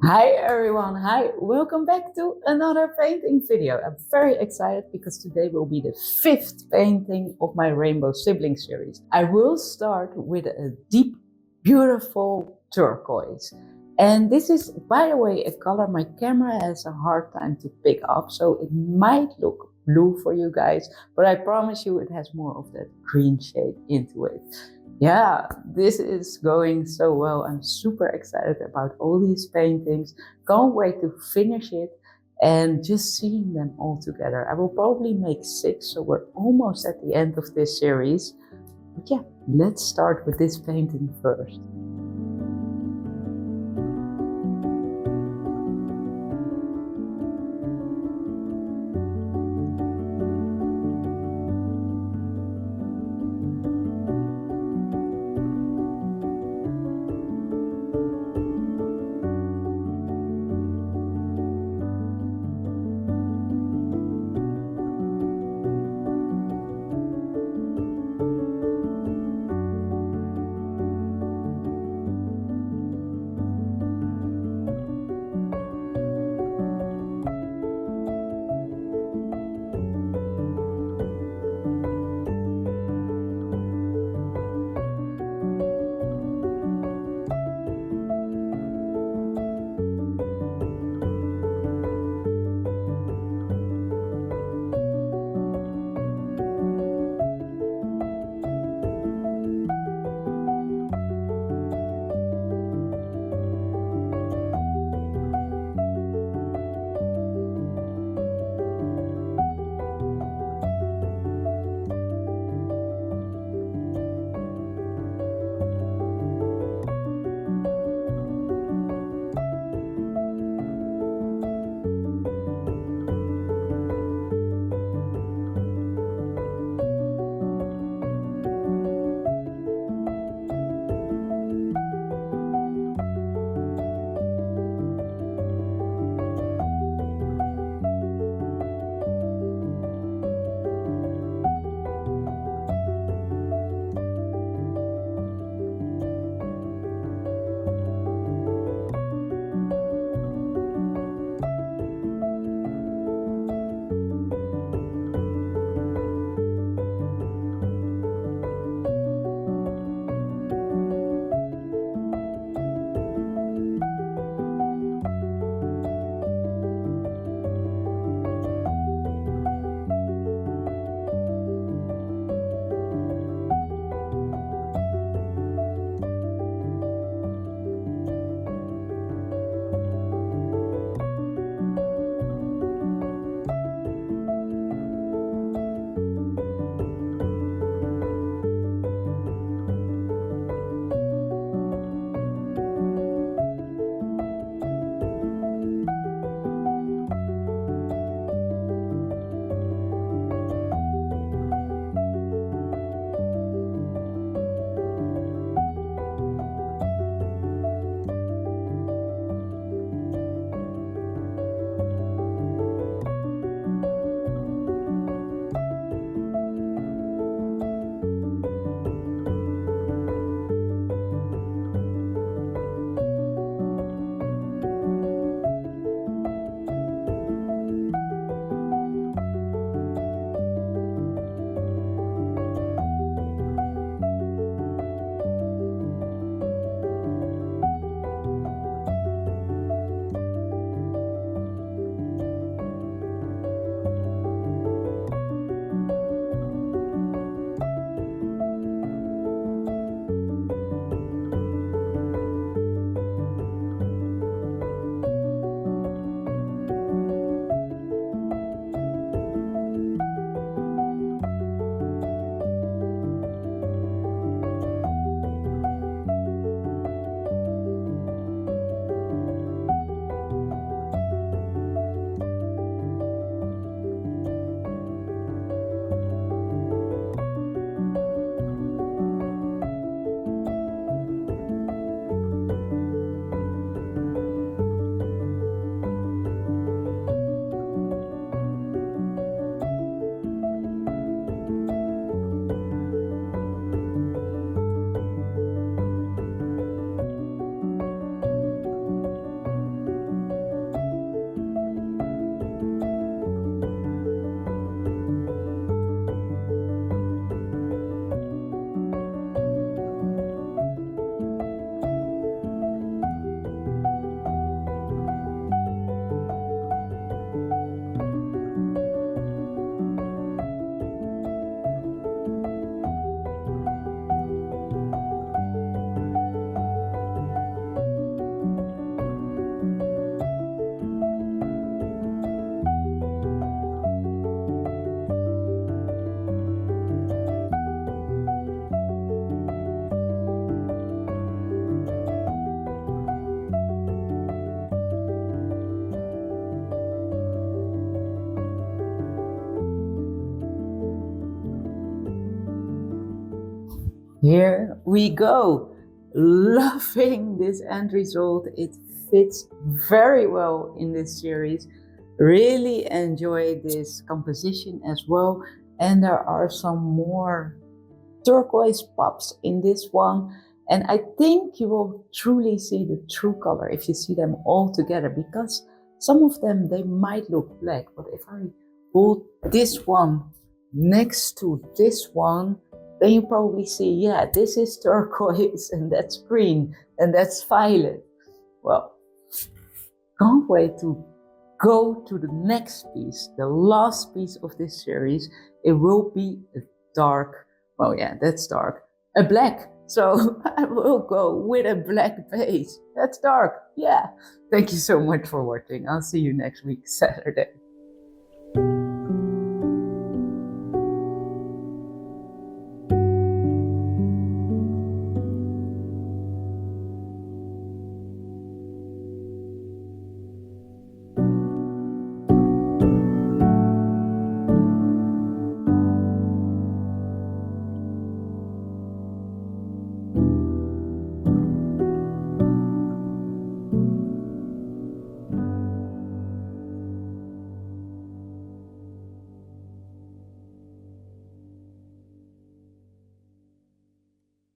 Hi everyone, hi, welcome back to another painting video. I'm very excited because today will be the fifth painting of my Rainbow Sibling series. I will start with a deep, beautiful turquoise. And this is, by the way, a color my camera has a hard time to pick up, so it might look blue for you guys, but I promise you it has more of that green shade into it. Yeah, this is going so well. I'm super excited about all these paintings. Can't wait to finish it and just seeing them all together. I will probably make 6, so we're almost at the end of this series. But yeah, let's start with this painting first. Here we go. Loving this end result. It fits very well in this series. Really enjoy this composition as well. And there are some more turquoise pops in this one. And I think you will truly see the true color if you see them all together, because some of them, they might look black, but if I hold this one next to this one, then you probably see, yeah, this is turquoise and that's green and that's violet. Well, can't wait to go to the next piece, the last piece of this series. It will be a dark, oh yeah, that's dark, a black. So I will go with a black base. That's dark, yeah. Thank you so much for watching. I'll see you next week, Saturday.